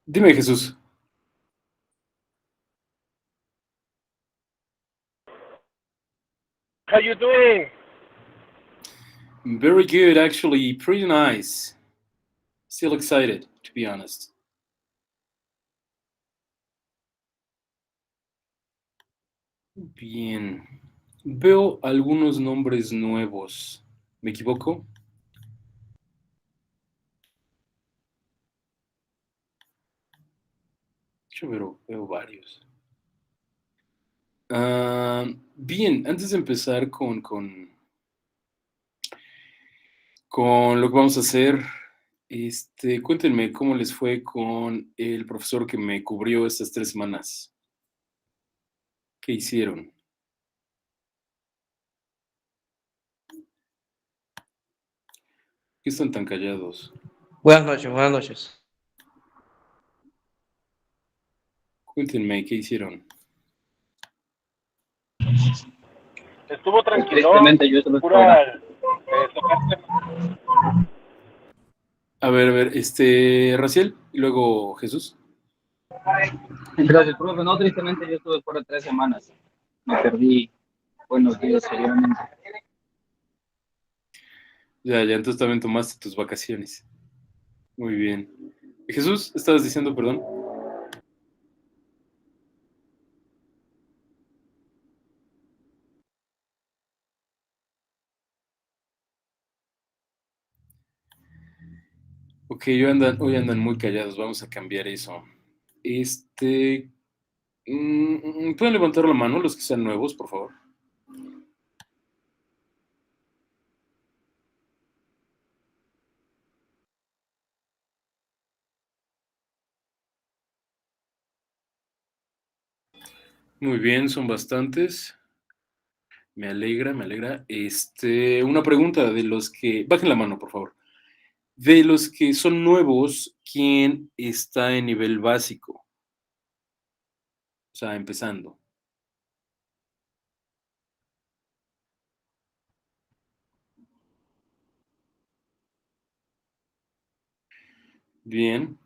Dime, Jesús. How you doing? Very good, actually. Pretty nice. Still excited, to be honest. Bien. Veo algunos nombres nuevos. ¿Me equivoco? Yo veo varios. Bien, antes de empezar con lo que vamos a hacer, cuéntenme cómo les fue con el profesor que me cubrió estas 3 semanas. ¿Qué hicieron? ¿Qué están tan callados? Buenas noches, buenas noches. Cuéntenme, ¿qué hicieron? Estuvo tranquilo. Tristemente yo solo estoy Pura ahora. A ver, Raciel y luego Jesús. Gracias, profe. No, tristemente yo estuve fuera 3 semanas. Me perdí buenos días, seriamente. Ya, entonces también tomaste tus vacaciones. Muy bien. Jesús, estabas diciendo, perdón. Ok, hoy andan muy callados, vamos a cambiar eso. ¿Pueden levantar la mano los que sean nuevos, por favor? Muy bien, son bastantes. Me alegra, me alegra. Una pregunta de los que... Bajen la mano, por favor. De los que son nuevos, ¿quién está en nivel básico? O sea, empezando. Bien.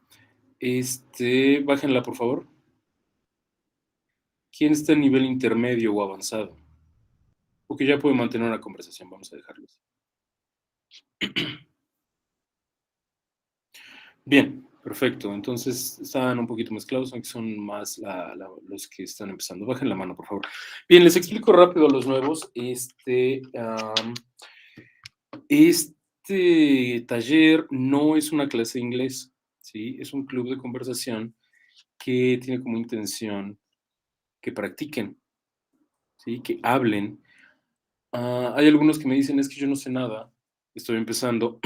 Bájenla, por favor. ¿Quién está en nivel intermedio o avanzado? Porque ya puede mantener una conversación, vamos a dejarlos. Bien, perfecto. Entonces están un poquito mezclados, aunque son más los que están empezando. Bajen la mano, por favor. Bien, les explico rápido a los nuevos. Este taller no es una clase de inglés, ¿sí? Es un club de conversación que tiene como intención que practiquen, ¿sí? Que hablen. Hay algunos que me dicen, es que yo no sé nada, estoy empezando.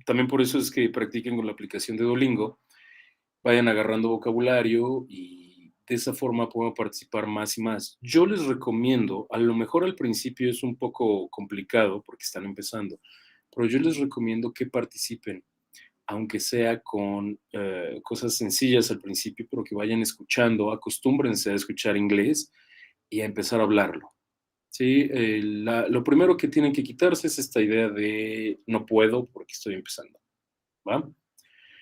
También por eso es que practiquen con la aplicación de Duolingo, vayan agarrando vocabulario y de esa forma puedan participar más y más. Yo les recomiendo, a lo mejor al principio es un poco complicado porque están empezando, pero yo les recomiendo que participen, aunque sea con cosas sencillas al principio, pero que vayan escuchando, acostúmbrense a escuchar inglés y a empezar a hablarlo. Sí, lo primero que tienen que quitarse es esta idea de no puedo porque estoy empezando, ¿va?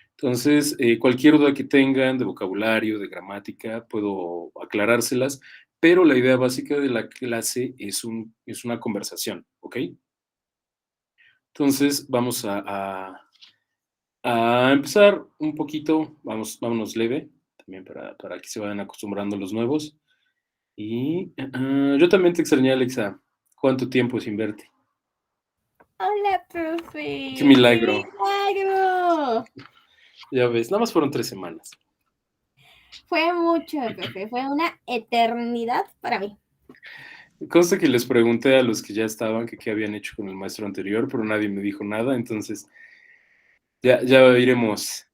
Entonces, cualquier duda que tengan de vocabulario, de gramática, puedo aclarárselas, pero la idea básica de la clase es una conversación, ¿ok? Entonces, vamos a empezar un poquito, vámonos leve, también para que se vayan acostumbrando los nuevos. Y yo también te extrañé, Alexa. ¿Cuánto tiempo sin verte? Hola, Qué profe. ¡Qué milagro. milagro! Ya ves, nada más fueron 3 semanas. Fue mucho, profe. Fue una eternidad para mí. Consta que les pregunté a los que ya estaban que qué habían hecho con el maestro anterior, pero nadie me dijo nada, entonces ya iremos.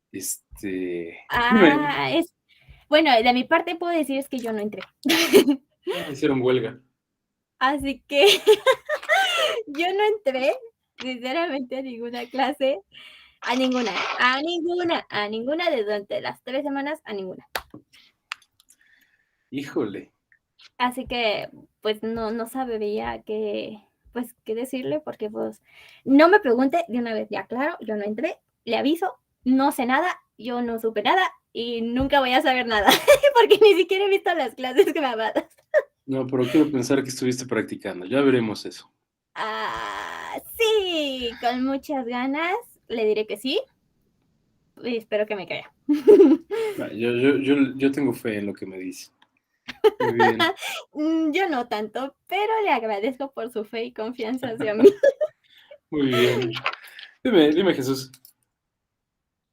Dime, Bueno, de mi parte puedo decir es que yo no entré. hicieron huelga. Así que yo no entré, sinceramente, a ninguna clase. A ninguna de durante las 3 semanas, a ninguna. Híjole. Así que, pues, no sabría qué decirle, porque, pues, no me pregunte de una vez, ya claro, yo no entré, le aviso, no sé nada, yo no supe nada y nunca voy a saber nada, porque ni siquiera he visto las clases grabadas. No, pero quiero pensar que estuviste practicando. Ya veremos eso. Sí, con muchas ganas, le diré que sí y espero que me crea. Yo tengo fe en lo que me dice. Muy bien. Yo no tanto, pero le agradezco por su fe y confianza hacia mí. Muy bien. Dime, Jesús.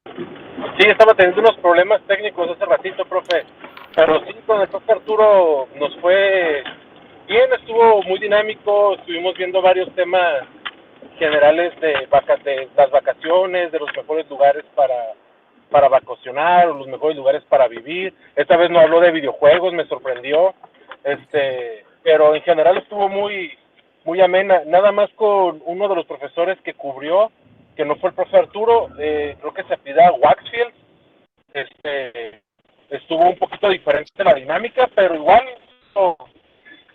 Sí, estaba teniendo unos problemas técnicos hace ratito, profe. Pero sí, con el profe Arturo nos fue bien, estuvo muy dinámico, estuvimos viendo varios temas generales de las vacaciones, de los mejores lugares para vacacionar, o los mejores lugares para vivir. Esta vez no habló de videojuegos, me sorprendió. Pero en general estuvo muy amena. Nada más con uno de los profesores que cubrió, que no fue el profe Arturo, creo que se pida Waxfield. Estuvo un poquito diferente la dinámica, pero igual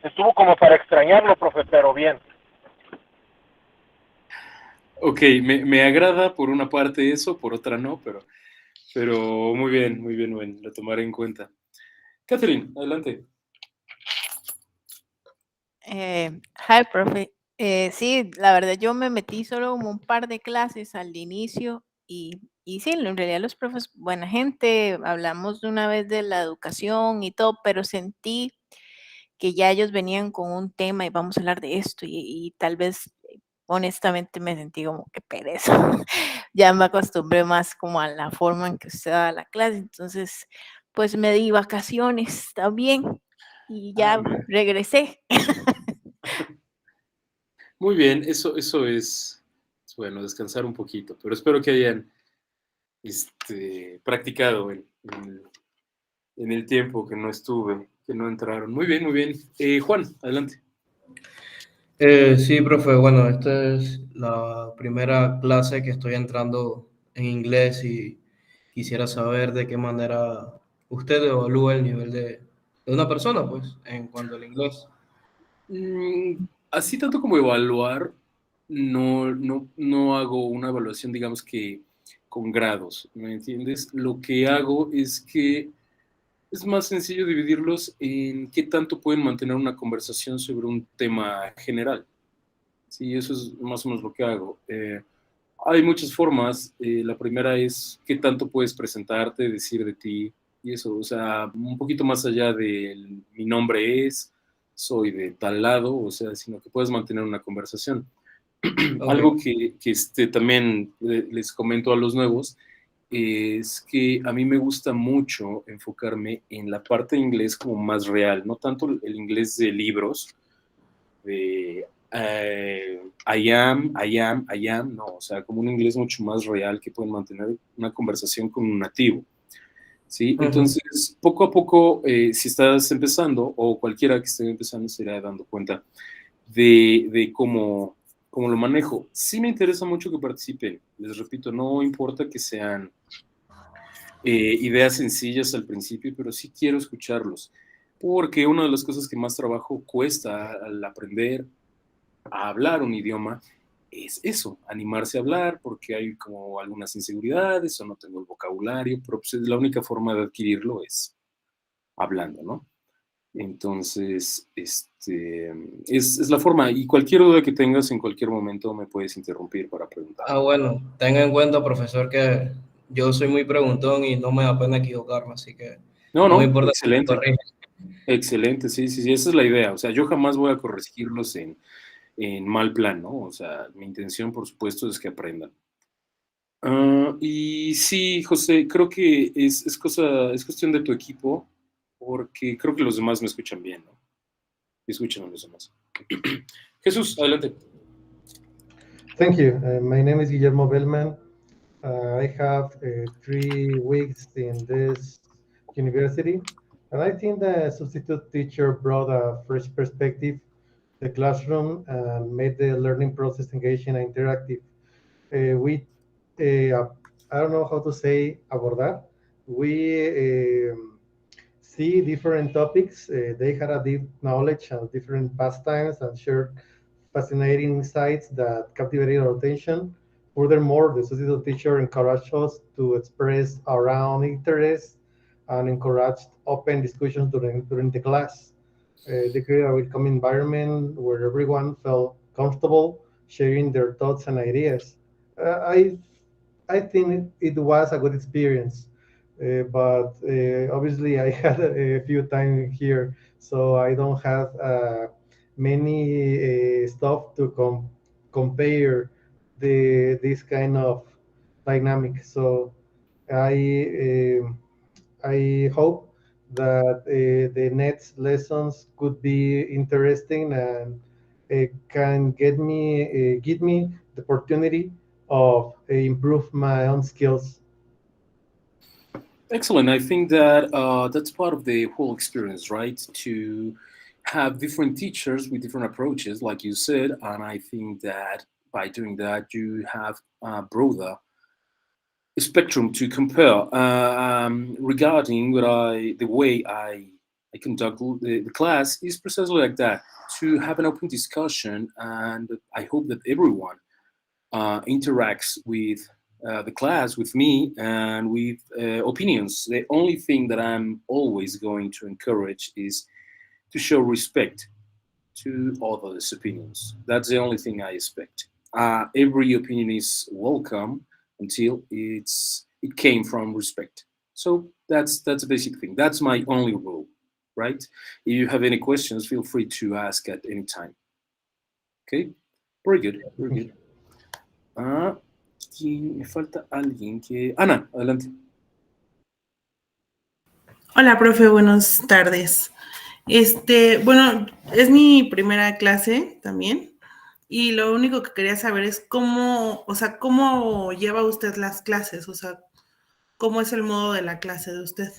estuvo como para extrañarlo, profe, pero bien. Ok, me agrada por una parte eso, por otra no, pero muy bien, muy bien, muy bien. Lo tomaré en cuenta. Catherine, adelante. Hi, profe. Sí, la verdad yo me metí solo como un par de clases al inicio y sí, en realidad los profes, buena gente, hablamos de una vez de la educación y todo, pero sentí que ya ellos venían con un tema y vamos a hablar de esto y tal vez honestamente me sentí como que pereza. Ya me acostumbré más como a la forma en que usted da la clase, entonces pues me di vacaciones también y ya Mira. regresé. Muy bien, eso es bueno, descansar un poquito, pero espero que hayan practicado en el tiempo que no estuve, que no entraron. Muy bien, muy bien. Juan, adelante. Sí, profe, bueno, esta es la primera clase que estoy entrando en inglés y quisiera saber de qué manera usted evalúa el nivel de una persona, pues, en cuanto al inglés. Mm, Así tanto como evaluar, no hago una evaluación, digamos que con grados, ¿me entiendes? Lo que hago es que es más sencillo dividirlos en qué tanto pueden mantener una conversación sobre un tema general. Sí, eso es más o menos lo que hago. Hay muchas formas. La primera es qué tanto puedes presentarte, decir de ti y eso. O sea, un poquito más allá de mi nombre es, soy de tal lado, o sea, sino que puedes mantener una conversación. Ok. Algo que también les comento a los nuevos es que a mí me gusta mucho enfocarme en la parte de inglés como más real, no tanto el inglés de libros, de I am, no, o sea, como un inglés mucho más real que pueden mantener una conversación con un nativo, ¿sí? Ujú. Entonces, poco a poco, si estás empezando, o cualquiera que esté empezando, se irá dando cuenta de cómo lo manejo. Sí me interesa mucho que participen, les repito, no importa que sean ideas sencillas al principio, pero sí quiero escucharlos, porque una de las cosas que más trabajo cuesta al aprender a hablar un idioma es eso, animarse a hablar, porque hay como algunas inseguridades o no tengo el vocabulario, pero pues la única forma de adquirirlo es hablando, ¿no? Entonces, es la forma, y cualquier duda que tengas en cualquier momento me puedes interrumpir para preguntar. Bueno, tenga en cuenta, profesor, que yo soy muy preguntón y no me da pena equivocarme, así que No, no me no, importa si me excelente, corrige. excelente, sí, sí, sí, esa es la idea. O sea, yo jamás voy a corregirlos en mal plan, ¿no? O sea, mi intención, por supuesto, es que aprendan. Y sí, José, creo que es cuestión de tu equipo, porque creo que los demás me escuchan bien, ¿no? Escuchan a los demás. Jesús, adelante. Thank you. My name is Guillermo Bellman. I have 3 weeks in this university, and I think the substitute teacher brought a fresh perspective to the classroom and made the learning process engaging and interactive. We, I don't know how to say abordar. We see different topics. They had a deep knowledge of different pastimes and shared fascinating insights that captivated our attention. Furthermore, the substitute teacher encouraged us to express our own interests and encouraged open discussions during the class. They created a welcoming environment where everyone felt comfortable sharing their thoughts and ideas. Uh, I I think it was a good experience, but obviously I had a few time here, so I don't have many stuff to compare this kind of dynamic. So I I hope that the next lessons could be interesting and can give me the opportunity of improve my own skills. Excellent. I think that that's part of the whole experience, right? To have different teachers with different approaches, like you said, and I think that by doing that, you have a broader spectrum to compare regarding the way I conduct the class is precisely like that, to have an open discussion, and I hope that everyone interacts with the class, with me, and with opinions. The only thing that I'm always going to encourage is to show respect to others' opinions. That's the only thing I expect. Every opinion is welcome until it came from respect. So that's a basic thing. That's my only rule, right? If you have any questions, feel free to ask at any time. Okay, very good, very Thank good. you. Ah, ¿quién? Me falta alguien que. Ana, adelante. Hola, profe, buenas tardes. Bueno, es mi primera clase también y lo único que quería saber es cómo, o sea, cómo lleva usted las clases, o sea, cómo es el modo de la clase de usted,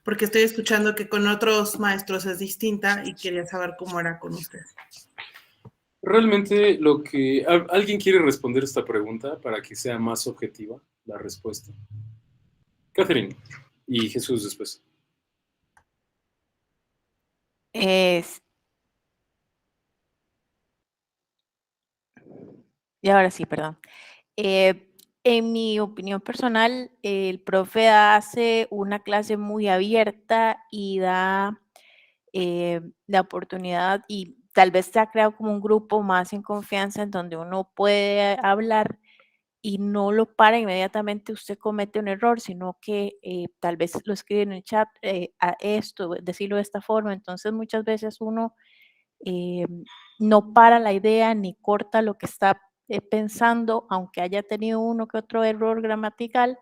porque estoy escuchando que con otros maestros es distinta y quería saber cómo era con usted. Realmente lo que... ¿Alguien quiere responder esta pregunta para que sea más objetiva la respuesta? Catherine y Jesús después. Es, y ahora sí, perdón. En mi opinión personal, el profe hace una clase muy abierta y da la oportunidad y tal vez se ha creado como un grupo más en confianza en donde uno puede hablar y no lo para inmediatamente usted comete un error, sino que tal vez lo escribe en el chat, a esto, decirlo de esta forma. Entonces muchas veces uno eh, no para la idea ni corta lo que está pensando, aunque haya tenido uno que otro error gramatical,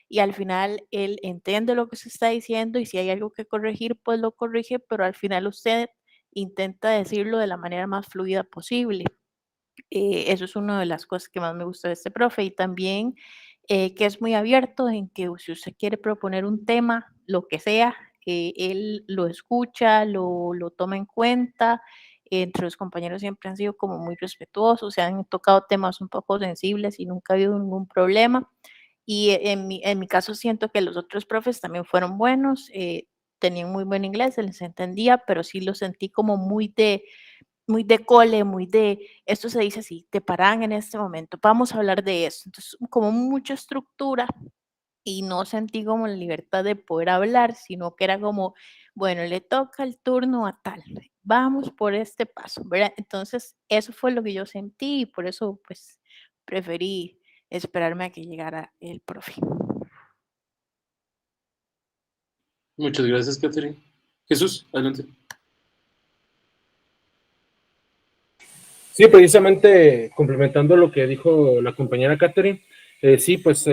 y al final él entiende lo que se está diciendo y si hay algo que corregir, pues lo corrige, pero al final usted intenta decirlo de la manera más fluida posible. Eso es una de las cosas que más me gusta de este profe y también que es muy abierto en que si usted quiere proponer un tema, lo que sea, él lo escucha, lo toma en cuenta. Entre los compañeros siempre han sido como muy respetuosos, se han tocado temas un poco sensibles y nunca ha habido ningún problema. Y en mi caso siento que los otros profes también fueron buenos, tenían muy buen inglés, se les entendía, pero sí lo sentí como muy de cole, muy de, esto se dice así, te paran en este momento, vamos a hablar de esto. Entonces, como mucha estructura y no sentí como la libertad de poder hablar, sino que era como, bueno, le toca el turno a tal, vamos por este paso, ¿verdad? Entonces, eso fue lo que yo sentí y por eso, pues, preferí esperarme a que llegara el profe. Muchas gracias, Catherine. Jesús, adelante. Sí, precisamente complementando lo que dijo la compañera Catherine, sí, pues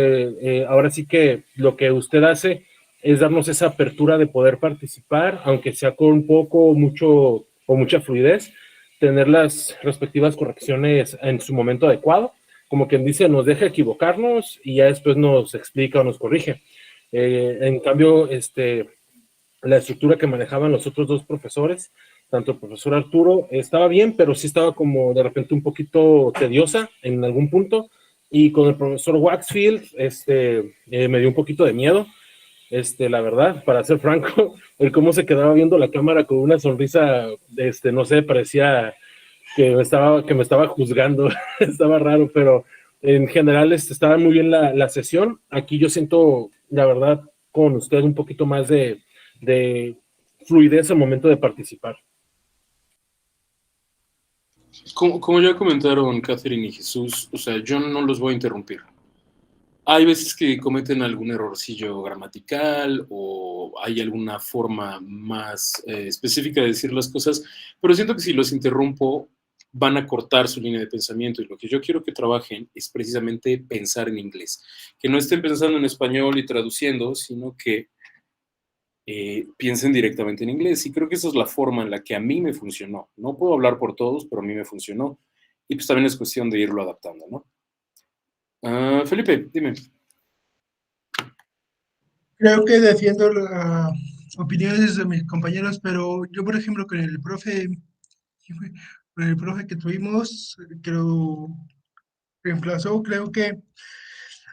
ahora sí que lo que usted hace es darnos esa apertura de poder participar, aunque sea con poco, mucho o mucha fluidez, tener las respectivas correcciones en su momento adecuado, como quien dice, nos deja equivocarnos y ya después nos explica o nos corrige. En cambio, la estructura que manejaban los otros dos profesores, tanto el profesor Arturo, estaba bien, pero sí estaba como de repente un poquito tediosa en algún punto, y con el profesor Waxfield, me dio un poquito de miedo, la verdad, para ser franco, el cómo se quedaba viendo la cámara con una sonrisa, no sé, parecía que me estaba juzgando, estaba raro, pero En general, estaba muy bien la sesión. Aquí yo siento, la verdad, con usted un poquito más de fluidez al momento de participar. Como ya comentaron Catherine y Jesús, o sea, yo no los voy a interrumpir. Hay veces que cometen algún errorcillo gramatical o hay alguna forma más específica de decir las cosas, pero siento que si los interrumpo van a cortar su línea de pensamiento y lo que yo quiero que trabajen es precisamente pensar en inglés, que no estén pensando en español y traduciendo, sino que piensen directamente en inglés. Y creo que esa es la forma en la que a mí me funcionó. No puedo hablar por todos, pero a mí me funcionó. Y pues también es cuestión de irlo adaptando, ¿no? Felipe, dime. Creo que defiendo las opiniones de mis compañeros, pero yo, por ejemplo, con el profe que tuvimos, creo, reemplazó, creo que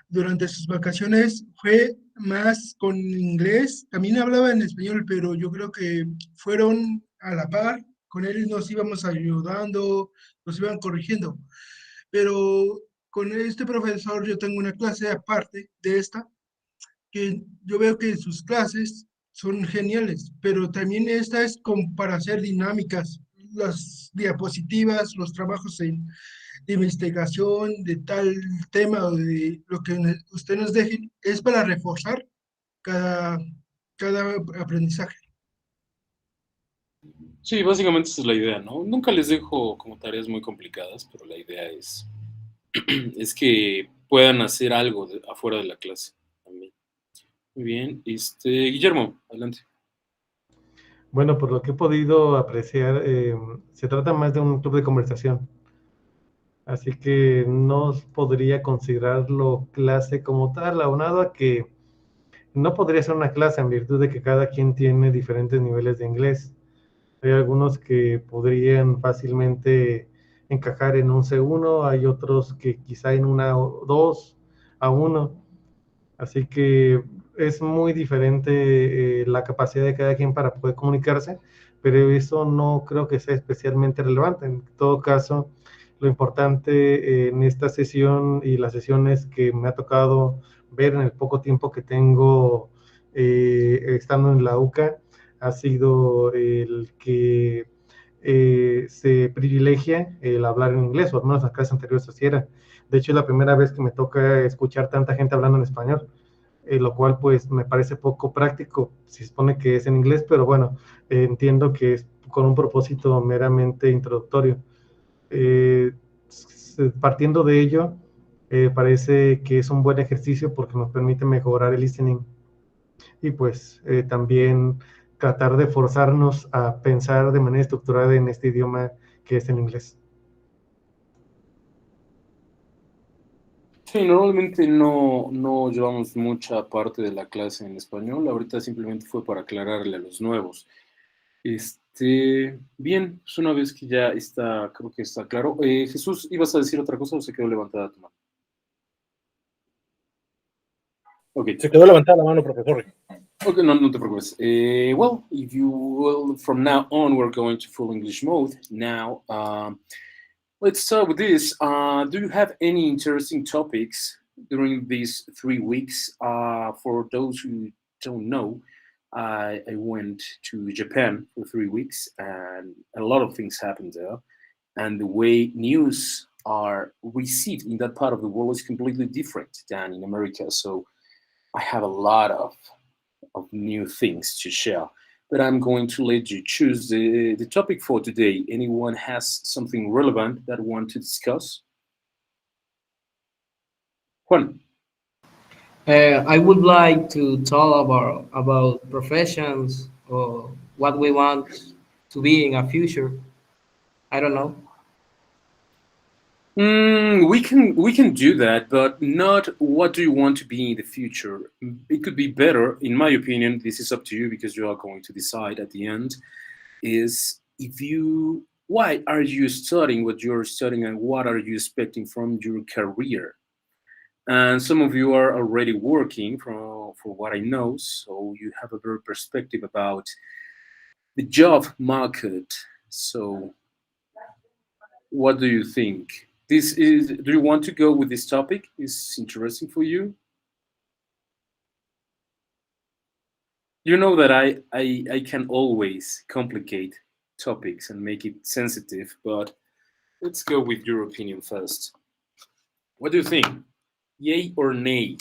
durante sus vacaciones fue más con inglés. También hablaba en español, pero yo creo que fueron a la par. Con él nos íbamos ayudando, nos iban corrigiendo. Pero con este profesor yo tengo una clase aparte de esta, que yo veo que sus clases son geniales, pero también esta es como para hacer dinámicas, las diapositivas, los trabajos de investigación de tal tema o de lo que usted nos deje, es para reforzar cada, cada aprendizaje. Sí, básicamente esa es la idea, ¿no? Nunca les dejo como tareas muy complicadas, pero la idea es, es que puedan hacer algo afuera de la clase también. Muy bien, Guillermo, adelante. Bueno, por lo que he podido apreciar, se trata más de un club de conversación. Así que no podría considerarlo clase como tal, aunado a que no podría ser una clase en virtud de que cada quien tiene diferentes niveles de inglés. Hay algunos que podrían fácilmente encajar en un C1, hay otros que quizá en una o 2 a 1. Así que es muy diferente la capacidad de cada quien para poder comunicarse, pero eso no creo que sea especialmente relevante. En todo caso, lo importante en esta sesión y las sesiones que me ha tocado ver en el poco tiempo que tengo estando en la UCA ha sido el que se privilegia el hablar en inglés, o al menos las clases anteriores así era. De hecho, es la primera vez que me toca escuchar tanta gente hablando en español, lo cual pues me parece poco práctico. Se supone que es en inglés, pero bueno, entiendo que es con un propósito meramente introductorio. Eh, Partiendo de ello, parece que es un buen ejercicio porque nos permite mejorar el listening y pues también tratar de forzarnos a pensar de manera estructurada en este idioma que es en inglés. Sí, normalmente no llevamos mucha parte de la clase en español. Ahorita simplemente fue para aclararle a los nuevos. Bien, pues una vez que ya está, creo que está claro. Jesús, ¿ibas a decir otra cosa o se quedó levantada tu mano? Ok. Se quedó levantada la mano, profesor. Okay, no te preocupes. Well, if you will, from now on, we're going to full English mode. Now, let's start with this. Do you have any interesting topics during these 3 weeks? For those who don't know, I went to Japan for 3 weeks, and a lot of things happened there. And the way news are received in that part of the world is completely different than in America. So I have a lot of new things to share. But I'm going to let you choose the topic for today. Anyone has something relevant that want to discuss? Juan. I would like to talk about professions or what we want to be in a future. I don't know. We can do that, but not what do you want to be in the future. It could be better, in my opinion. This is up to you because you are going to decide at the end. Is if you why are you studying what you're studying and what are you expecting from your career? And some of you are already working, for what I know, so you have a better perspective about the job market. So, what do you think? This is. Do you want to go with this topic? Is interesting for you? You know that I can always complicate topics and make it sensitive, but let's go with your opinion first. What do you think? Yay or nay?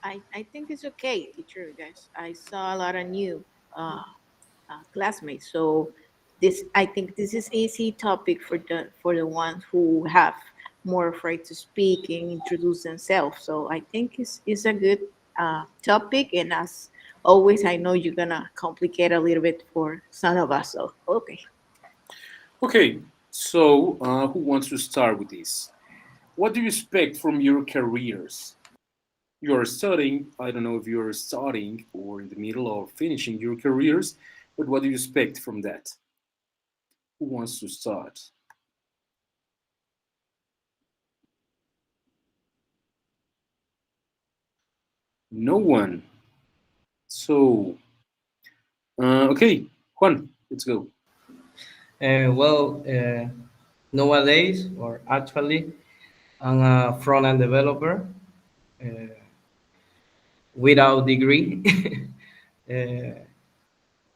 I think it's okay, teacher, guys. I saw a lot of new uh, classmates, so this I think this is easy topic for the ones who have more afraid to speak and introduce themselves. So I think it's a good topic, and as always, I know you're gonna complicate a little bit for some of us. So okay. Okay, so who wants to start with this? What do you expect from your careers? You are studying, I don't know if you're starting or in the middle or finishing your careers, but what do you expect from that? Who wants to start? No one. So, okay, Juan, let's go. Well, nowadays, or actually, I'm a front-end developer uh, without degree. uh,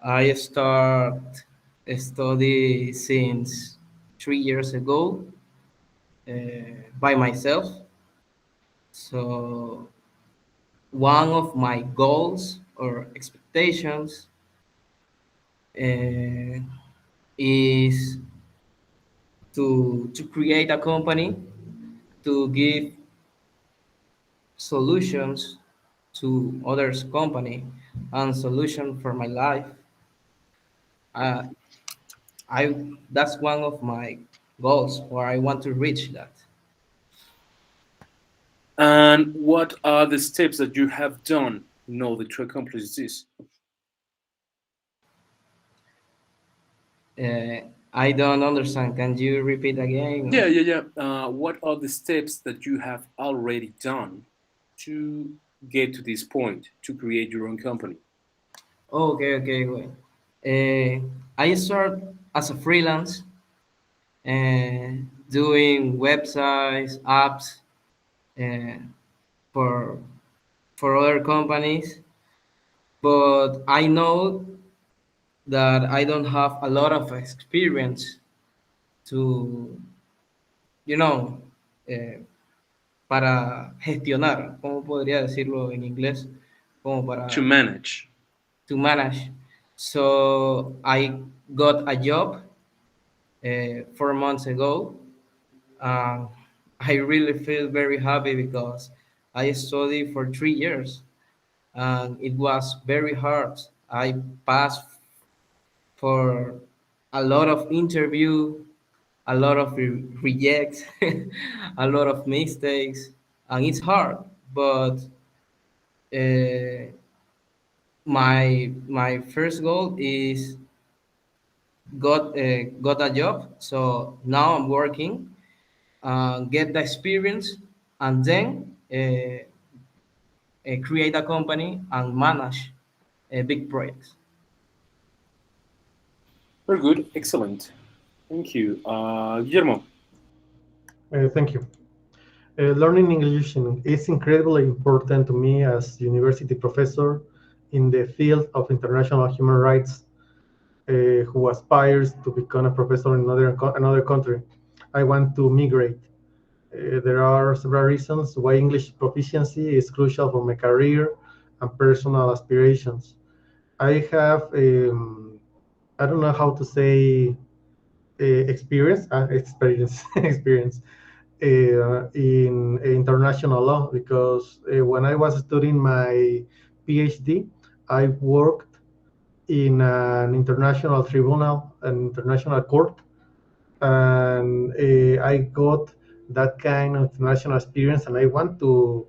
I start study since 3 years ago uh, by myself. So one of my goals or expectations uh, is to create a company to give solutions to others company and solution for my life. Uh, I That's one of my goals, or I want to reach that. And what are the steps that you have done in order to accomplish this? I don't understand. Can you repeat Yeah, again? yeah, yeah. What are the steps that you have already done to get to this point, to create your own company? Okay, okay, wait. I start as a freelance, doing websites, apps uh, for other companies. But I know that I don't have a lot of experience to, you know, eh, para gestionar, ¿cómo podría decirlo en inglés? Como To para manage. to manage. So I got a job 4 months ago. Uh, I really feel very happy because I studied for 3 years and it was very hard. I passed for a lot of interview, a lot of rejects, a lot of mistakes, and it's hard. But uh, my first goal is got a job. So now I'm working, get the experience, and then create a company and manage big projects. Very good. Excellent. Thank you. Guillermo. Thank you. Learning English is incredibly important to me as university professor in the field of international human rights, who aspires to become a professor in another country. I want to migrate. There are several reasons why English proficiency is crucial for my career and personal aspirations. I have, I don't know how to say experience, experience in international law because when I was studying my PhD, I worked in an international tribunal, an international court, and I got that kind of international experience, and I want to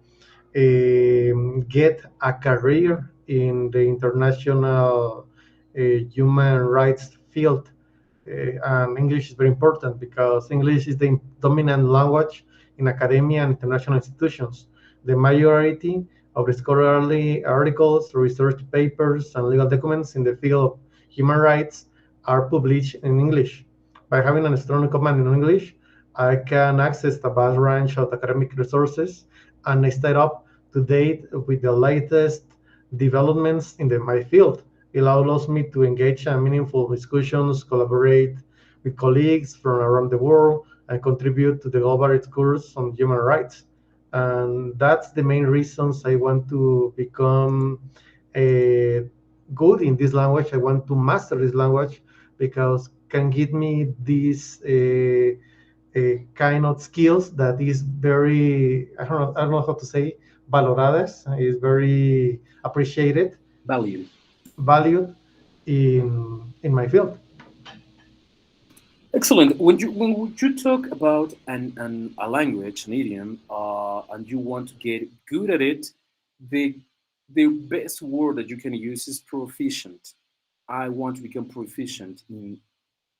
get a career in the international human rights field. And English is very important because English is the dominant language in academia and international institutions. The majority of the scholarly articles, research papers, and legal documents in the field of human rights are published in English. by having a strong command in English, I can access a vast range of academic resources and stay up to date with the latest developments in my field. It allows me to engage in meaningful discussions, collaborate with colleagues from around the world, and contribute to the global discourse on human rights. And that's the main reasons I want to become good in this language. I want to master this language because can give me these kind of skills that is very I don't know how to say valoradas is very appreciated, Value. valued in my field. Excellent. When you talk about a language, an idiom, and you want to get good at it, the the best word that you can use is proficient. I want to become proficient in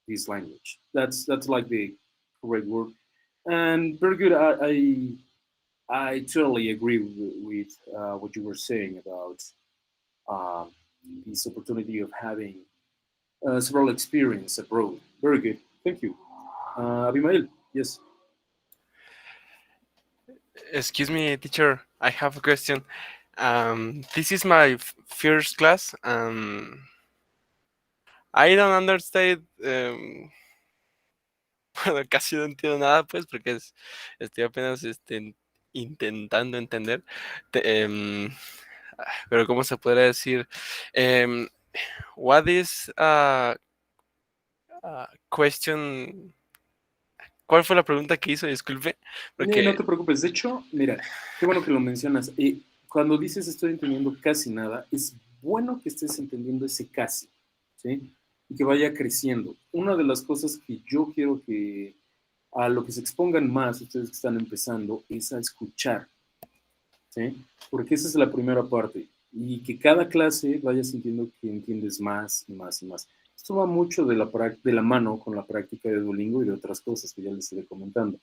this language. That's like the correct word. And very good. I totally agree with what you were saying about um, this opportunity of having several experience abroad. Very good. Thank you. Abimael, yes. Excuse me, teacher. I have a question. This is my first class. I don't understand. Bueno, casi no entiendo nada, pues, porque estoy apenas intentando entender. Te- em, pero, ¿cómo se podría decir? Em, what is question? ¿Cuál fue la pregunta que hizo? Disculpe, No porque te preocupes. De hecho, mira, qué bueno que lo mencionas. Cuando dices estoy entendiendo casi nada, es bueno que estés entendiendo ese casi, ¿sí? Y que vaya creciendo. Una de las cosas que yo quiero que a lo que se expongan más ustedes que están empezando es a escuchar, ¿sí? Porque esa es la primera parte. Y que cada clase vayas sintiendo que entiendes más y más y más. Esto va mucho de la mano con la práctica de Duolingo y de otras cosas que ya les iré comentando.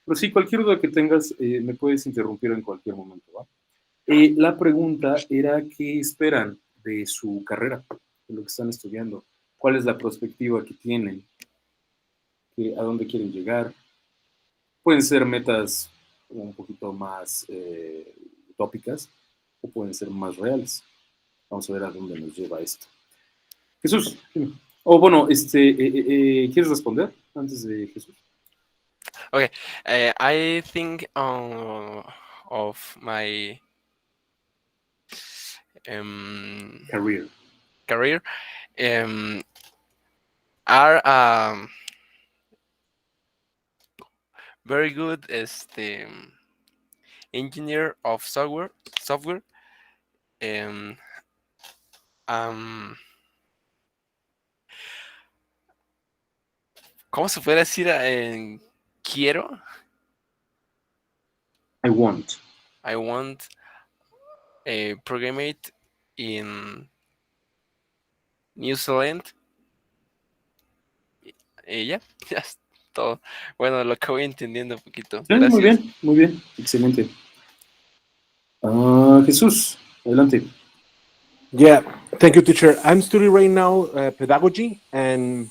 Pero sí, cualquier duda que tengas, me puedes interrumpir en cualquier momento, ¿va? La pregunta era qué esperan de su carrera, de lo que están estudiando, cuál es la perspectiva que tienen, a dónde quieren llegar. Pueden ser metas un poquito más utópicas o pueden ser más reales. Vamos a ver a dónde nos lleva esto. Jesús, dime. O bueno, ¿quieres responder antes de Jesús? okay, I think of my Career. career are very good engineer of software um, um, ¿cómo se puede decir? Quiero, I want. I want a programmate in New Zealand. Y ya, ya es todo. Bueno, lo que voy entendiendo un poquito. Sí, Gracias. muy bien, excelente. Jesús, adelante. Yeah, thank you, teacher. I'm studying right now pedagogy, and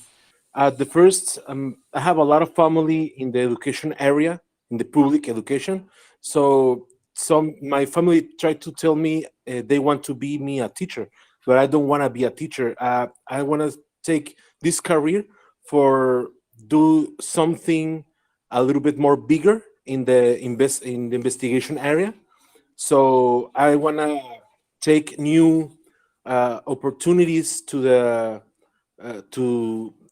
at the first, I have a lot of family in the education area, in the public education. So, some my family tried to tell me they want to be me a teacher, but I don't want to be a teacher. I want to take this career for do something a little bit more bigger in the investigation area. So I want to take new opportunities to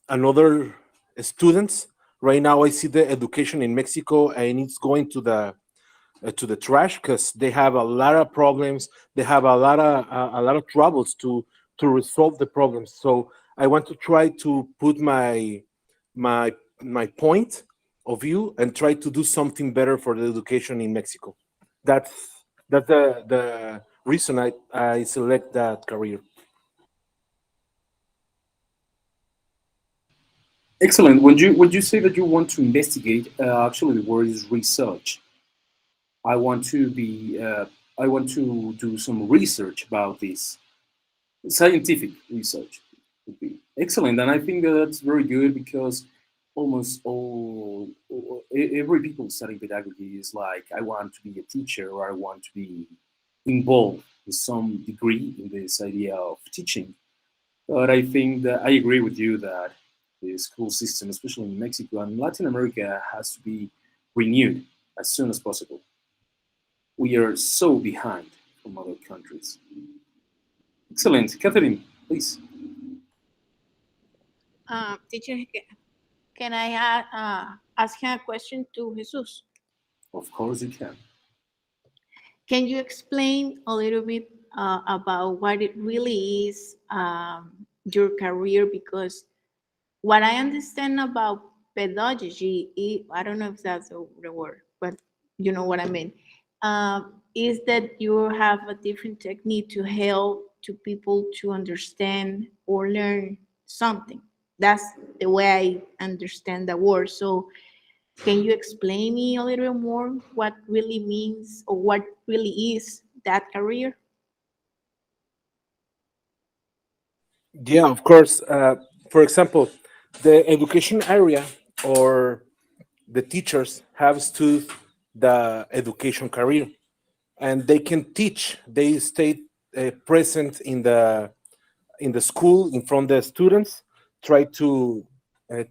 another students. Right now, I see the education in Mexico, and it's going to the trash because they have a lot of problems. They have a lot of troubles to resolve the problems. So I want to try to put my point of view and try to do something better for the education in Mexico. That's that's the reason I select that career. Excellent. When you say that you want to investigate, actually the word is research. I want to be. I want to do some research about this. Scientific research would be excellent, and I think that that's very good because almost every people studying pedagogy is like, I want to be a teacher, or I want to be involved in some degree in this idea of teaching. But I think that I agree with you that the school system, especially in Mexico and Latin America, has to be renewed as soon as possible. We are so behind from other countries. Excellent. Catherine, please. Teacher, can I ask him a question to Jesus? Of course you can. Can you explain a little bit about what it really is, your career? Because what I understand about pedagogy, I don't know if that's the word, but you know what I mean, is that you have a different technique to help to people to understand or learn something. That's the way I understand the word. So can you explain me a little bit more what really means or what really is that career? Yeah, of course. For example, the education area or the teachers have stood the education career, and they can teach. They stay present in the school in front of the students, try to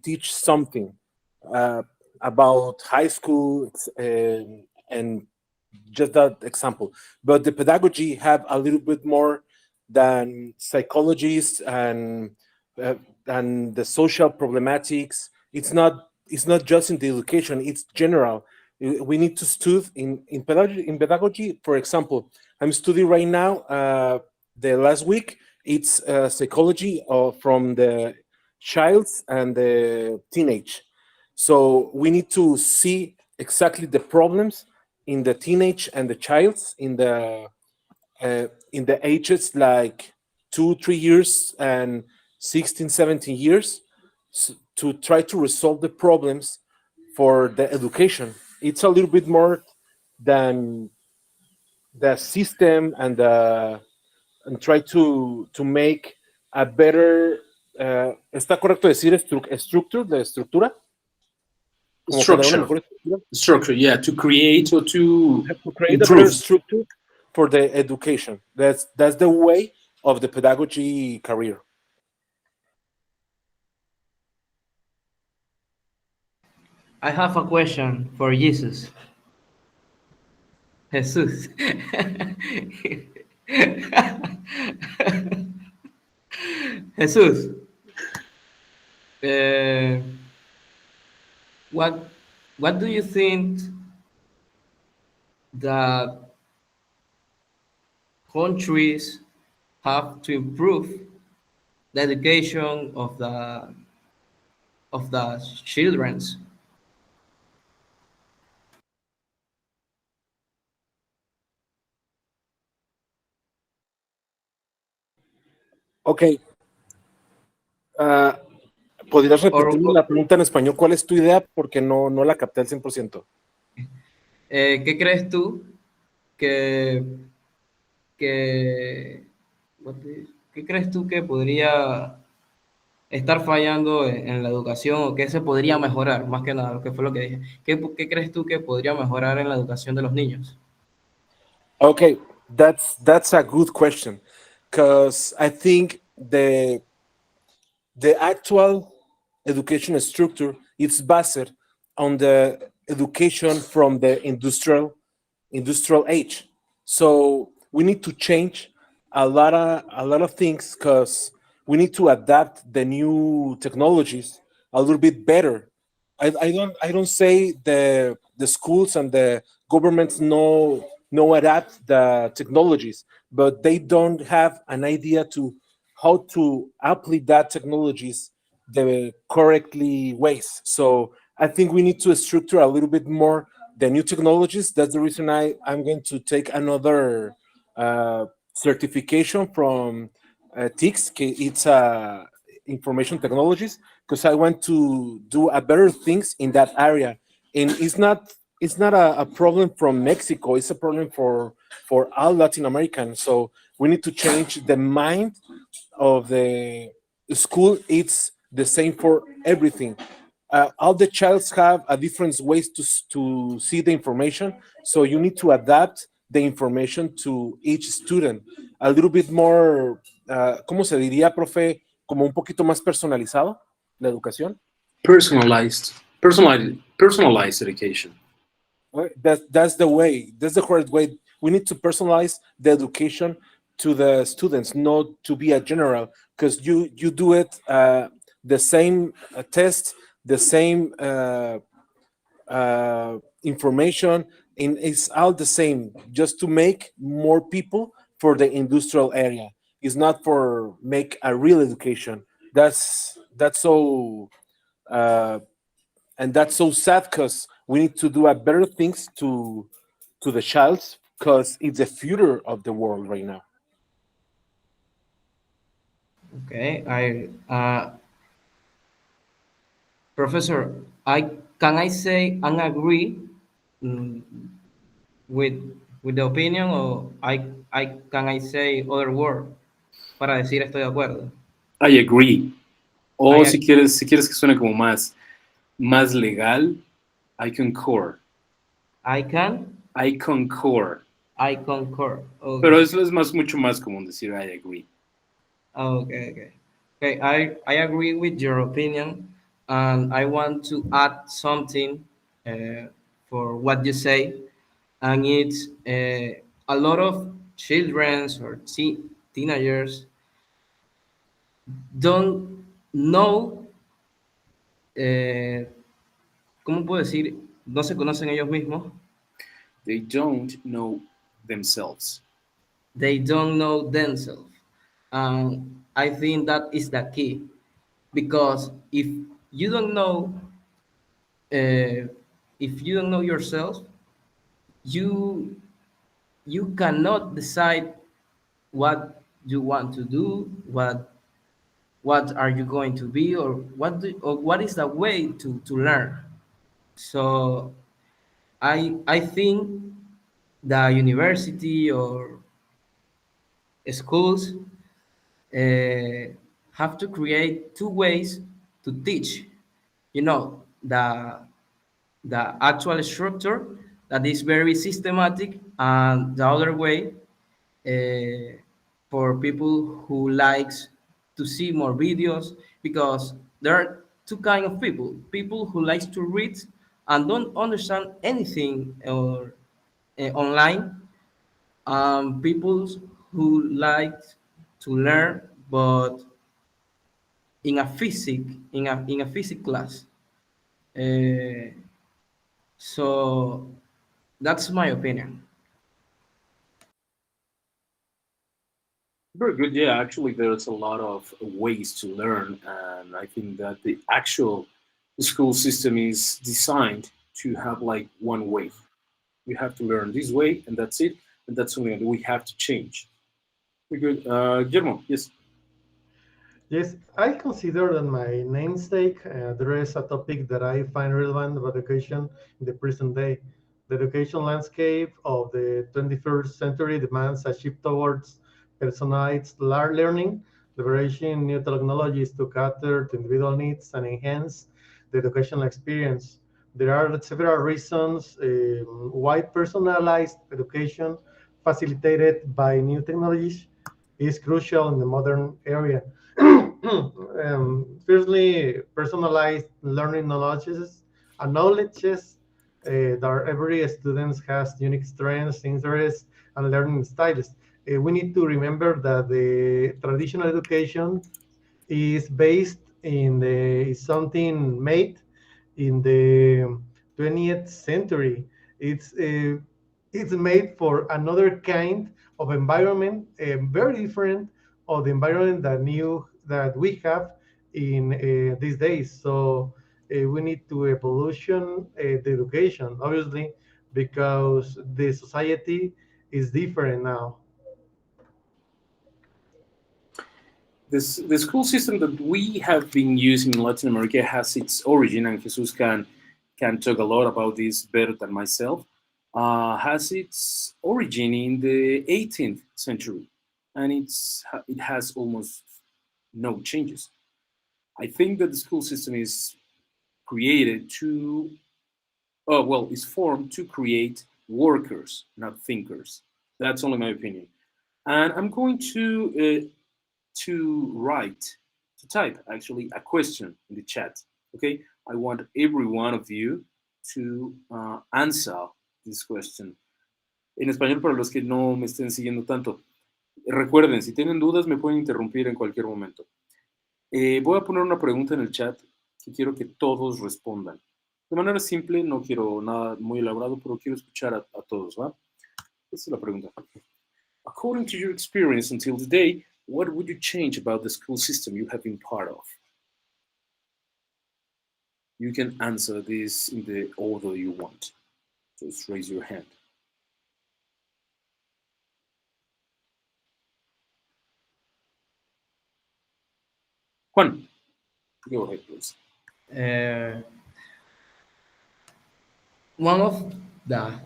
teach something uh, about high school and just that example. But the pedagogy have a little bit more than psychologists uh, and the social problematics. It's not just in the education; it's general. We need to study in pedagogy. In pedagogy, for example, I'm studying right now. The last week, it's psychology from the child and the teenage. So we need to see exactly the problems in the teenage and the childs in the ages like 2 3 years and 16 17 years, to try to resolve the problems for the education. It's a little bit more than the system and try to make a better ¿está correcto decir structure, de estructura? Como generar una Structure. mejor estructura. Structure, yeah, to create or to Have to create a better improve. structure for the education. That's the way of the pedagogy career. I have a question for Jesus. Jesus. Jesus. Uh, what what do you think that countries have to improve the education of the childrens? Ok, ah, ¿podrías Or repetirme la pregunta en español? ¿Cuál es tu idea? Porque no la capté al 100%. ¿qué crees tú que, que qué crees tú que podría estar fallando en la educación o qué se podría mejorar, más que nada, lo que fue lo que dije? ¿Qué crees tú que podría mejorar en la educación de los niños? Okay, that's a good question, because I think the actual education structure is based on the education from the industrial age. So we need to change a lot of things, because we need to adapt the new technologies a little bit better. I don't say the schools and the governments no adapt the technologies, but they don't have an idea to how to apply that technologies the correctly ways. So I think we need to structure a little bit more the new technologies. That's the reason I'm going to take another certification from TICS. It's information technologies, because I want to do a better things in that area. And it's not a problem from Mexico. It's a problem for all Latin Americans. So we need to change the mind of the school. It's the same for everything. all the childs have a different ways to see the information, so you need to adapt the information to each student a little bit more, ¿cómo se diría, profe? Como un poquito más personalizado la educación. Personalized education. Right? That's the way. That's the correct way. We need to personalize the education to the students, not to be a general, because you do it the same test, the same information, and it's all the same, just to make more people for the industrial area. It's not for make a real education. That's so and that's so sad because we need to do a better things to the child because it's the future of the world right now. Okay, Professor, I say and agree mm, with with the opinion, or I say other word para decir estoy de acuerdo. I agree. O I si quieres que suene como más legal, I concur. I can I concur. I concur. Pero Okay. eso es mucho más común decir I agree. Okay, okay. Okay, I agree with your opinion, and I want to add something for what you say, and it's a lot of children or teenagers don't know, eh, ¿cómo puedo decir? No se conocen ellos mismos. They don't know themselves. They don't know themselves. I think that is the key, because you don't know uh, if you don't know yourself, you you cannot decide what you want to do, what are you going to be, or what is the way to learn. So I think the university or schools have to create two ways to teach. You know, the actual structure that is very systematic, and the other way for people who likes to see more videos, because there are two kind of people who likes to read and don't understand anything or online, people who like to learn but in a physics class. Uh, so that's my opinion. Very good. Yeah, actually, there's a lot of ways to learn, and I think that the actual school system is designed to have like one way. You have to learn this way, and that's it, and that's something that we have to change. Very good. Guillermo, yes. Yes, I consider that my namesake address a topic that I find relevant about education in the present day. The education landscape of the 21st century demands a shift towards personalized learning, leveraging new technologies to cater to individual needs and enhance the educational experience. There are several reasons why personalized education facilitated by new technologies is crucial in the modern area. Firstly, personalized learning knowledges that every student has unique strengths, interests, and learning styles. We need to remember that the traditional education is based in the is something made in the 20th century. It's made for another kind of environment, very different of the environment that we have in these days. So we need to evolution the education, obviously, because the society is different now. The school system that we have been using in Latin America has its origin, and Jesus can talk a lot about this better than myself. Has its origin in the 18th century, and it has almost no changes. I think that the school system is created to, oh, well, is formed to create workers, not thinkers. That's only my opinion. And I'm going to write, to type actually, a question in the chat. Okay, I want every one of you to answer this question. En español, para los que no me estén siguiendo tanto. Recuerden, si tienen dudas, me pueden interrumpir en cualquier momento. Voy a poner una pregunta en el chat que quiero que todos respondan. De manera simple, no quiero nada muy elaborado, pero quiero escuchar a todos, ¿va? Esa es la pregunta. According to your experience until today, what would you change about the school system you have been part of? You can answer this in the order you want. Just raise your hand. Juan, go ahead, please. One of the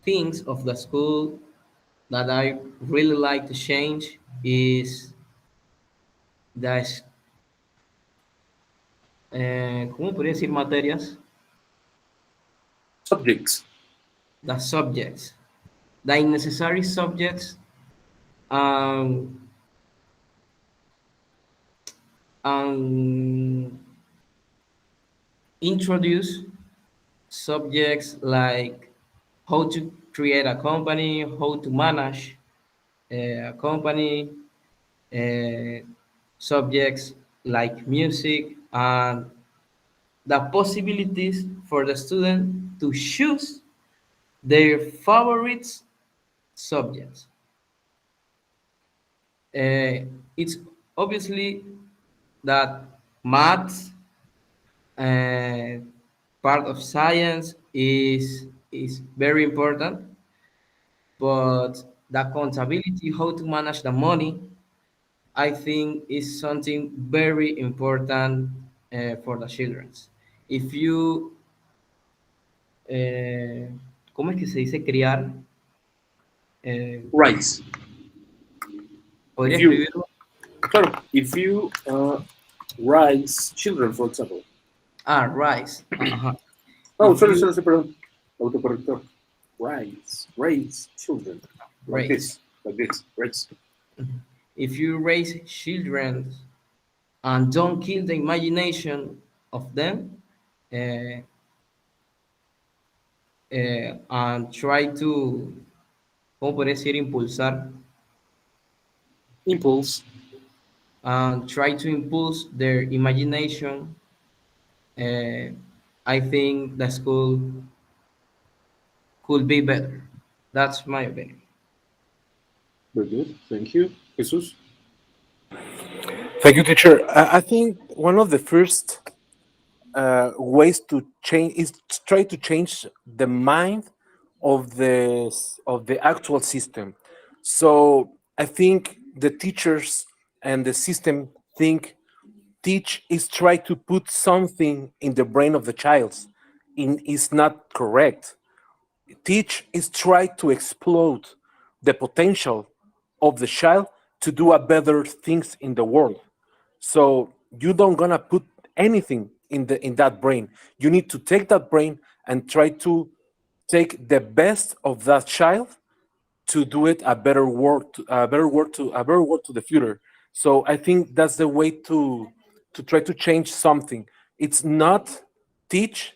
things of the school that I really like to change is the, ¿cómo podría decir materias? Subjects. The subjects, the unnecessary subjects, um, and introduce subjects like how to create a company, how to manage a company, subjects like music, and the possibilities for the student to choose their favorite subjects. It's obviously that maths and part of science is very important, but the accountability, how to manage the money, I think is something very important for the children. If you, ¿cómo es que se dice criar? Rights. ¿Podría If you, escribirlo? claro, if you raise children, for example. Rice. Uh-huh. Oh, If sorry, you perdón. Autocorrector. Raise children. Like raise, this, raise. if you raise children and don't kill the imagination of them, uh, and try to, ¿cómo podría decir impulsar? Impulse. And try to impulse their imagination. I think the school could be better. That's my opinion. Very good. Thank you. Jesus. Thank you, teacher. I think one of the first ways to change is to try to change the mind of the actual system. So I think the teachers and the system think teach is try to put something in the brain of the child. In is not correct. Teach is try to explode the potential of the child to do a better things in the world. So you don't gonna put anything in that brain. You need to take that brain and try to take the best of that child to do it a better world to the future. So I think that's the way to try to change something. It's not teach.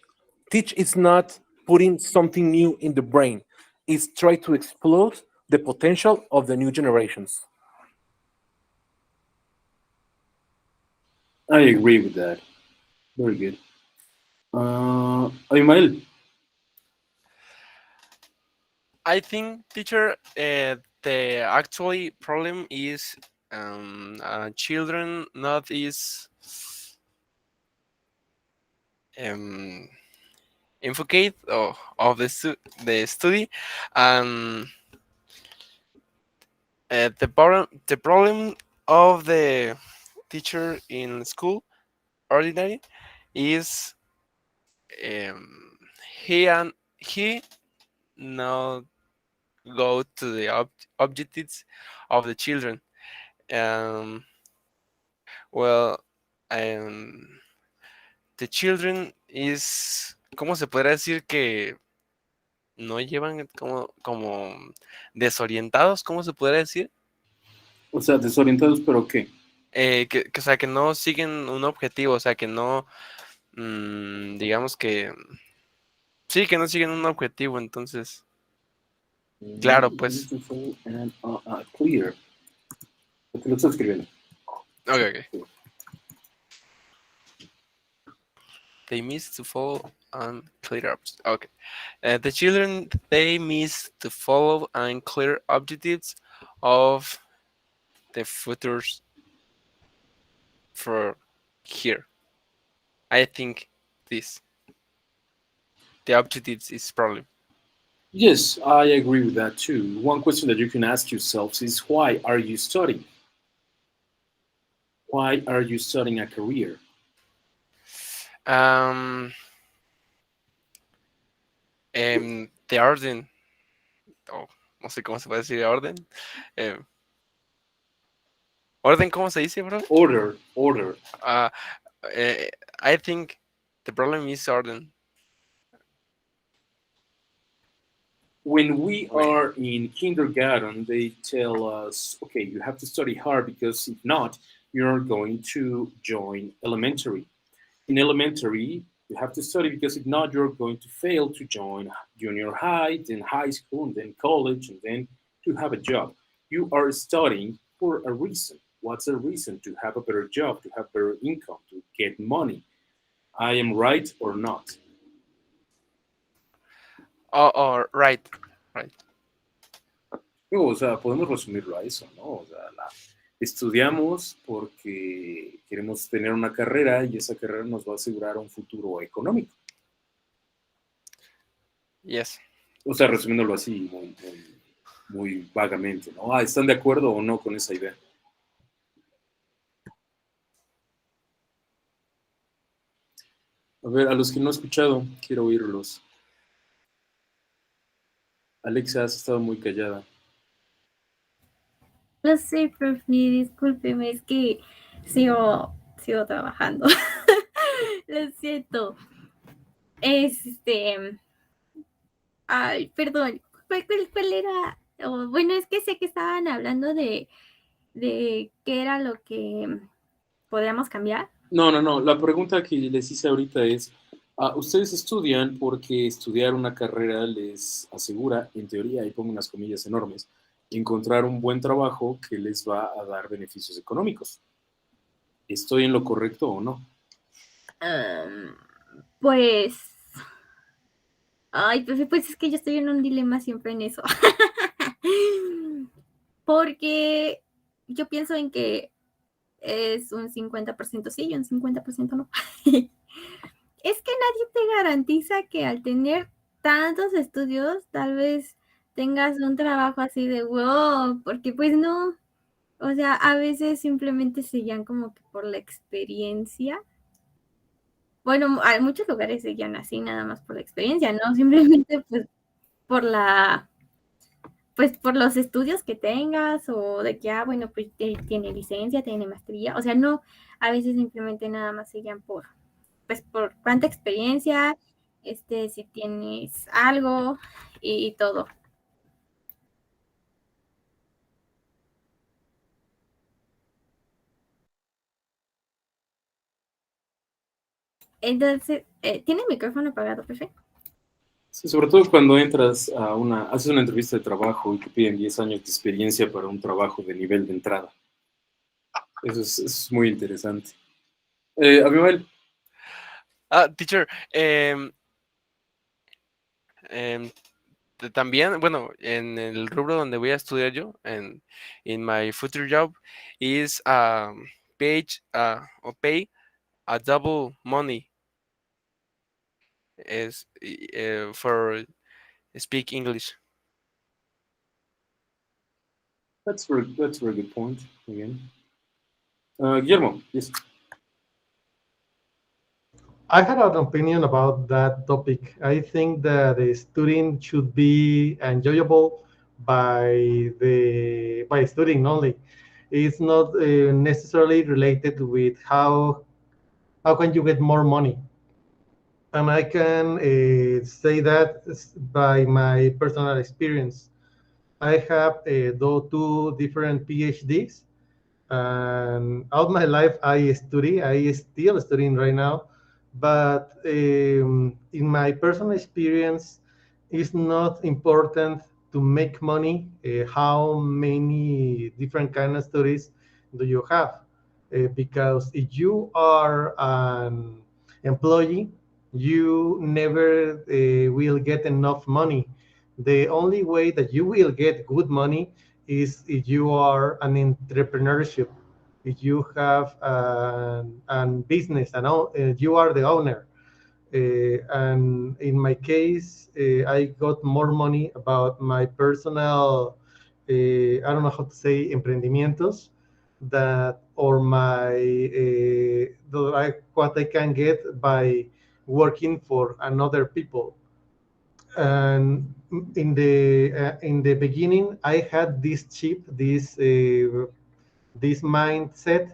Teach is not putting something new in the brain. It's try to explode the potential of the new generations. I agree with that. Very good. Abimael. I think, teacher, the actually problem is children not is infocate of the study, and the problem of the teacher in school ordinary is um, he not go to the objectives of the children. Um, well, um, the children ¿cómo se podría decir que no llevan como desorientados? ¿Cómo se podría decir? O sea, desorientados, pero ¿qué? O sea, que no siguen un objetivo, o sea, que no, digamos que, sí, que no siguen un objetivo, entonces, claro, pues, Beautiful and clear. Te lo estoy escribiendo. ok. They miss to follow and clear ups. Okay. The children, they miss to follow and clear objectives of the futures for here. I think this. The objectives is problem. Yes, I agree with that too. One question that you can ask yourselves is why are you studying? Why are you studying a career? Um, the orden, oh, no sé cómo se puede decir orden. Eh, orden, ¿cómo se dice, bro? Order, order. I think the problem is orden. When we Wait. are in kindergarten, they tell us, okay, you have to study hard because if not, you're going to join elementary. In elementary, you have to study because if not, you're going to fail to join junior high, then high school, and then college, and then to have a job. You are studying for a reason. What's the reason? To have a better job, to have better income, to get money. I am right or not? Oh, right. O sea, podemos resumirlo a eso, ¿no? O sea, estudiamos porque queremos tener una carrera y esa carrera nos va a asegurar un futuro económico. Yes. O sea, resumiéndolo así, muy vagamente, ¿no? ¿Están de acuerdo o no con esa idea? A ver, a los que no he escuchado, quiero oírlos. Alexa, has estado muy callada. Lo sé, profe, discúlpeme, es que sigo trabajando. Lo siento. Ay, perdón. ¿Cuál era? Bueno, es que sé que estaban hablando de qué era lo que podíamos cambiar. No. La pregunta que les hice ahorita es, ¿ustedes estudian porque estudiar una carrera les asegura, en teoría, y pongo unas comillas enormes, encontrar un buen trabajo que les va a dar beneficios económicos? ¿Estoy en lo correcto o no? Pues, ay, pues es que yo estoy en un dilema siempre en eso. Porque yo pienso en que es un 50% sí y un 50% no. Es que nadie te garantiza que al tener tantos estudios, tal vez tengas un trabajo así de wow, porque pues no, o sea, a veces simplemente se guían como que por la experiencia. Bueno, hay muchos lugares se guían así, nada más por la experiencia, ¿no? Simplemente pues por pues por los estudios que tengas o de que, bueno, pues tiene licencia, tiene maestría, o sea, no, a veces simplemente nada más se guían pues por cuánta experiencia, si tienes algo y todo. Entonces, ¿tiene el micrófono apagado, profe? Sí, sobre todo cuando entras haces una entrevista de trabajo y te piden 10 años de experiencia para un trabajo de nivel de entrada. Eso es muy interesante. Abimael. Teacher, también, bueno, en el rubro donde voy a estudiar yo, in my future job, is page or pay a double money is for speak English. That's a very good point, again. Guillermo, yes. I had an opinion about that topic. I think that the student should be enjoyable by studying only. It's not necessarily related with how can you get more money. and I can say that by my personal experience. I have though two different PhDs, and all my life I study. I still studying right now, but in my personal experience, it's not important to make money. How many different kind of studies do you have? Because if you are an employee, you never will get enough money. The only way that you will get good money is if you are an entrepreneurship, if you have an business, and you are the owner. And in my case, I got more money about my personal, I don't know how to say, emprendimientos, that or what I can get by working for another people. And in the beginning, I had this chip, this mindset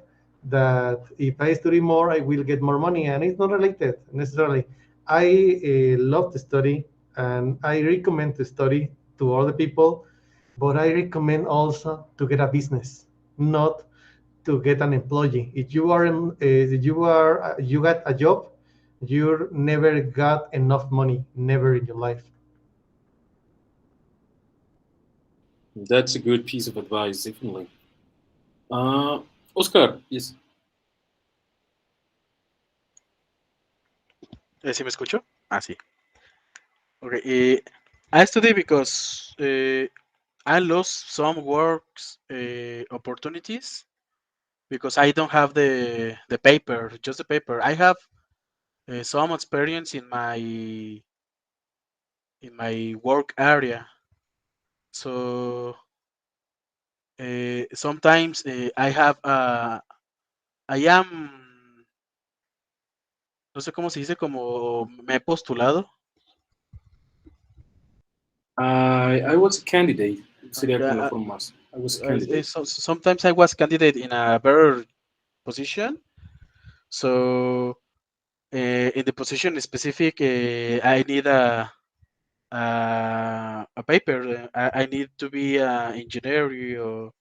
that if I study more, I will get more money, and it's not related necessarily. I love to study, and I recommend to study to other people, but I recommend also to get a business, not to get an employee. If you got a job, you never got enough money, never in your life. That's a good piece of advice, definitely. Uh, Oscar, yes. ¿Sí me escucho? Ah, sí. Okay. I study because I lost some works opportunities because I don't have the paper, just the paper. I have some experience in my work area, so sometimes I have I am, no sé cómo se dice, como me he postulado. I was a candidate. Sería Okay, como la forma más. I was a candidate. sometimes I was candidate in a better position. So in the position specific, I need a paper. I need to be an engineer or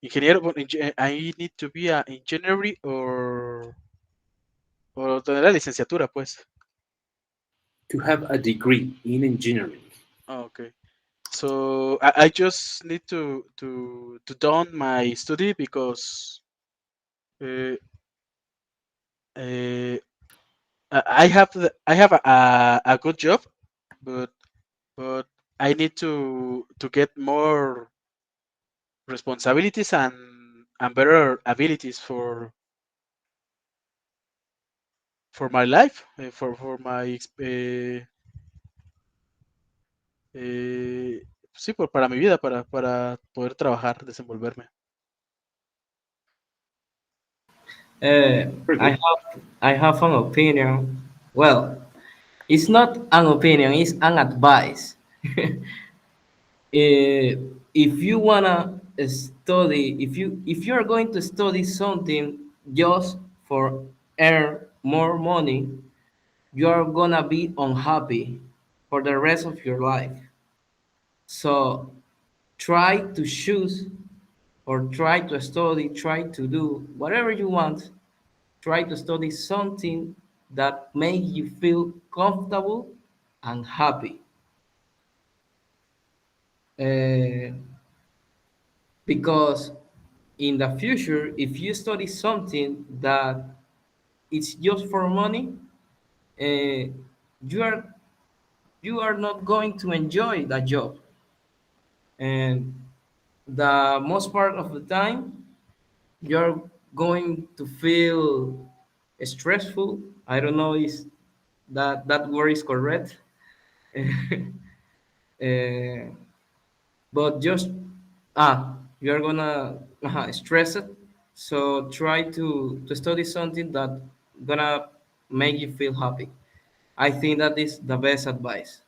ingeniero. Bueno, I need to be an engineer o tener la licenciatura, pues. To have a degree in engineering. Okay. So I just need to done my study because uh, uh, I have a good job, but I need to get more responsibilities and better abilities for my life, for my sí, para mi vida, para poder trabajar, desenvolverme. Uh, Very I good. have I have an opinion. Well, it's not an opinion; it's an advice. If you wanna study, if you are going to study something just for earn more money, you are gonna be unhappy for the rest of your life. So try to choose or try to study, try to do whatever you want. Try to study something that makes you feel comfortable and happy. Uh, because in the future, if you study something that it's just for money, uh, you are you are not going to enjoy that job, and the most part of the time you're going to feel stressful. I don't know if that word is correct. uh, but just you're gonna stress it, so try to study something that gonna make you feel happy. I think that is the best advice.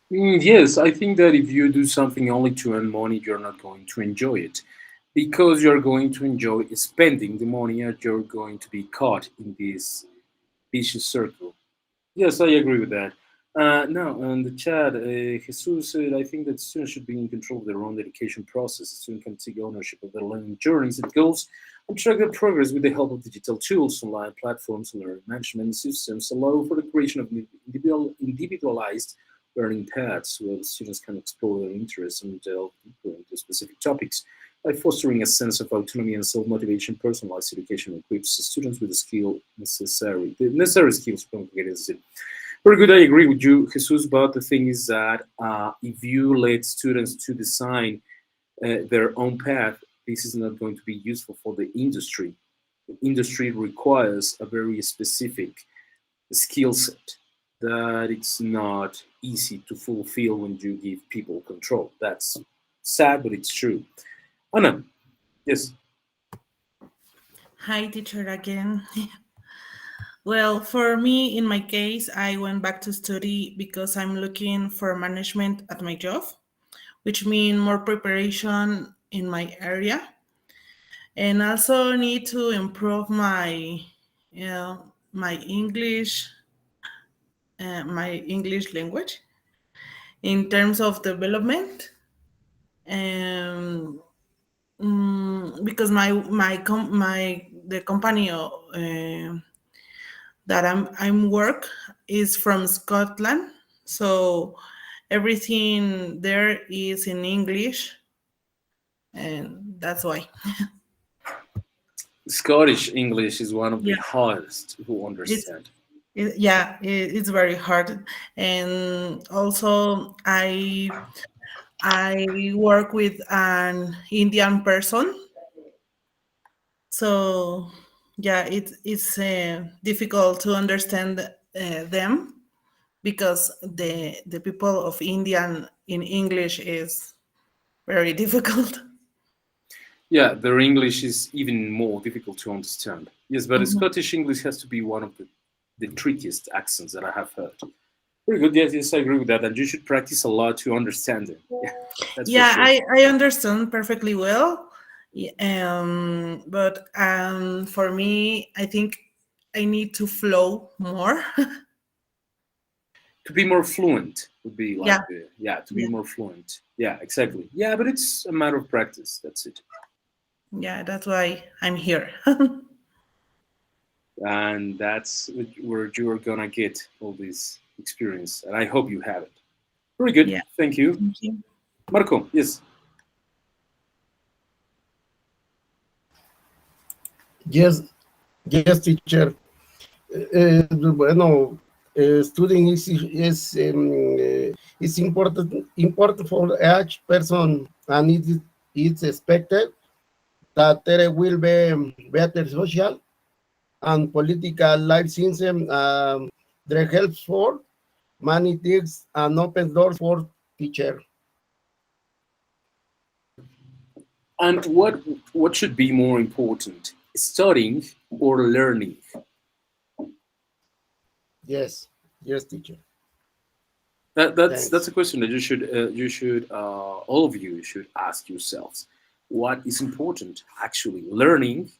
Yes, I think that if you do something only to earn money, you're not going to enjoy it. because you're going to enjoy spending the money and you're going to be caught in this vicious circle. Yes, I agree with that. Now, in the chat, Jesus said, I think that students should be in control of their own education process. Students can take ownership of their learning journeys and goals and track their progress with the help of digital tools, online platforms, and learning management systems allow for the creation of individualized learning paths where students can explore their interests and delve deeper into specific topics. By fostering a sense of autonomy and self-motivation, personalized education equips students with the necessary skills from creativity. Very good, I agree with you, Jesus, but the thing is that if you let students to design their own path, this is not going to be useful for the industry. The industry requires a very specific skill set that it's not easy to fulfill when you give people control. That's sad, but it's true. Anna, yes. Hi, teacher, again. Well, for me, in my case, I went back to study because I'm looking for management at my job, which means more preparation in my area, and also need to improve my English language in terms of development. Um, because the company that I'm work is from Scotland, so everything there is in English, and that's why. Scottish English is one of the Yeah, hardest to it's understand. it's very hard, and also I work with an Indian person, so yeah, it's difficult to understand them because the people of Indian in English is very difficult. Yeah, their English is even more difficult to understand. Yes, but Mhm. Scottish English has to be one of the trickiest accents that I have heard. Very good. Yes, yes, I agree with that. And you should practice a lot to understand it. Yeah, that's for Yeah, sure. I understand perfectly well. But for me, I think I need to flow more. To be more fluent would be Yeah, like the, yeah, to be yeah, more fluent. Yeah, exactly. Yeah, but it's a matter of practice. That's it. yeah. That's why I'm here. And that's where you're gonna get all this experience. And I hope you have it. Very good. Yeah. Thank you. Thank you. Marco, yes. Yes, yes, teacher. Bueno, studying is important for each person, and it's expected that there will be better social and political life system. That helps for many things and open doors for teacher. And what should be more important, studying or learning? Yes, yes, teacher. That's Thanks. a question that you should all of you should ask yourselves. What is important, actually, learning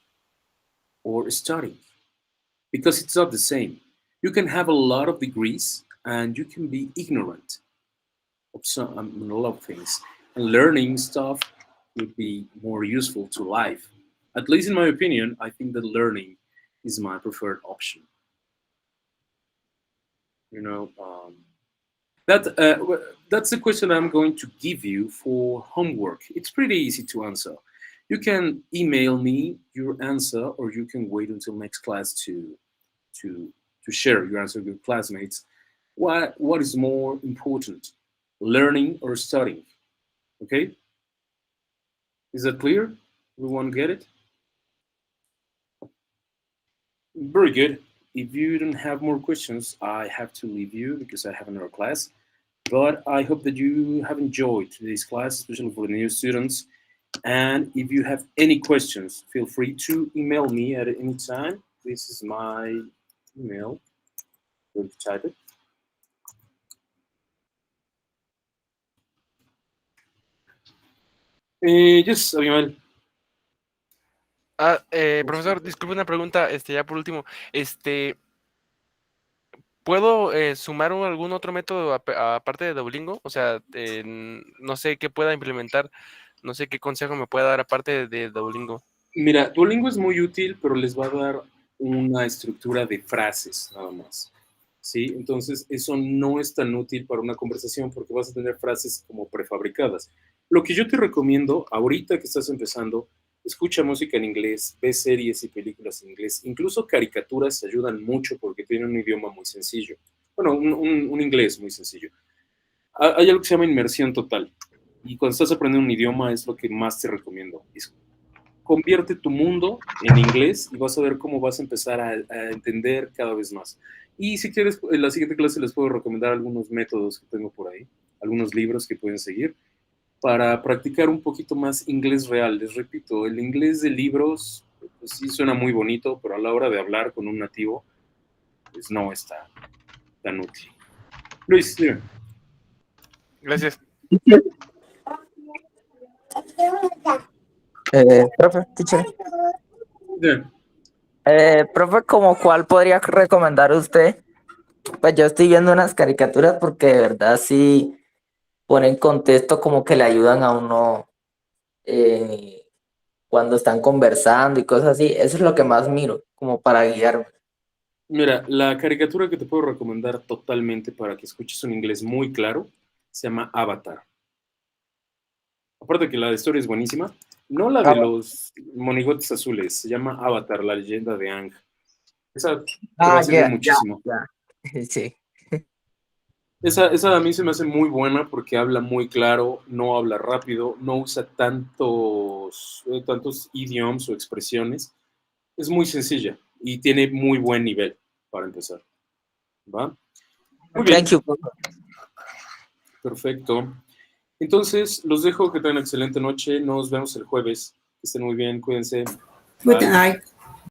or studying? Because it's not the same. You can have a lot of degrees and you can be ignorant of a lot of things. And learning stuff would be more useful to life. At least in my opinion, I think that learning is my preferred option. You know, that that's the question I'm going to give you for homework. It's pretty easy to answer. You can email me your answer, or you can wait until next class to to share your answer with your classmates. What is more important, learning or studying? Okay, is that clear? Everyone get it? Very good. If you don't have more questions, I have to leave you because I have another class. But I hope that you have enjoyed today's class, especially for the new students. And if you have any questions, feel free to email me at any time. This is my email. I'm going to type it. Yes, Abimael. Profesor, disculpe una pregunta, ya por último, ¿puedo sumar algún otro método aparte de Duolingo? O sea, no sé qué pueda implementar, no sé qué consejo me pueda dar aparte de Duolingo. Mira, Duolingo es muy útil, pero les va a dar una estructura de frases nada más. ¿Sí? Entonces, eso no es tan útil para una conversación porque vas a tener frases como prefabricadas. Lo que yo te recomiendo, ahorita que estás empezando, escucha música en inglés, ve series y películas en inglés. Incluso caricaturas ayudan mucho porque tienen un idioma muy sencillo. Bueno, un inglés muy sencillo. Hay algo que se llama inmersión total. Y cuando estás aprendiendo un idioma es lo que más te recomiendo. Convierte tu mundo en inglés y vas a ver cómo vas a empezar a entender cada vez más. Y si quieres, en la siguiente clase les puedo recomendar algunos métodos que tengo por ahí, algunos libros que pueden seguir para practicar un poquito más inglés real. Les repito, el inglés de libros, pues sí suena muy bonito, pero a la hora de hablar con un nativo, pues no está tan útil. Luis, dime. Gracias. Profe, teacher. Dime. Profe, ¿como cuál podría recomendar usted? Pues yo estoy viendo unas caricaturas porque de verdad sí ponen contexto como que le ayudan a uno eh, cuando están conversando y cosas así. Eso es lo que más miro, como para guiarme. Mira, la caricatura que te puedo recomendar totalmente para que escuches un inglés muy claro se llama Avatar. Aparte que la historia es buenísima, no la de los monigotes azules, se llama Avatar, la leyenda de Aang. Esa te va a servir Ya, muchísimo. ya. Sí. Esa a mí se me hace muy buena porque habla muy claro, no habla rápido, no usa tantos idioms o expresiones. Es muy sencilla y tiene muy buen nivel para empezar. ¿Va? Muy Thank bien, you, profe. perfecto. Entonces, los dejo, que tengan una excelente noche. Nos vemos el jueves. Que estén muy bien, cuídense. Good Bye. night.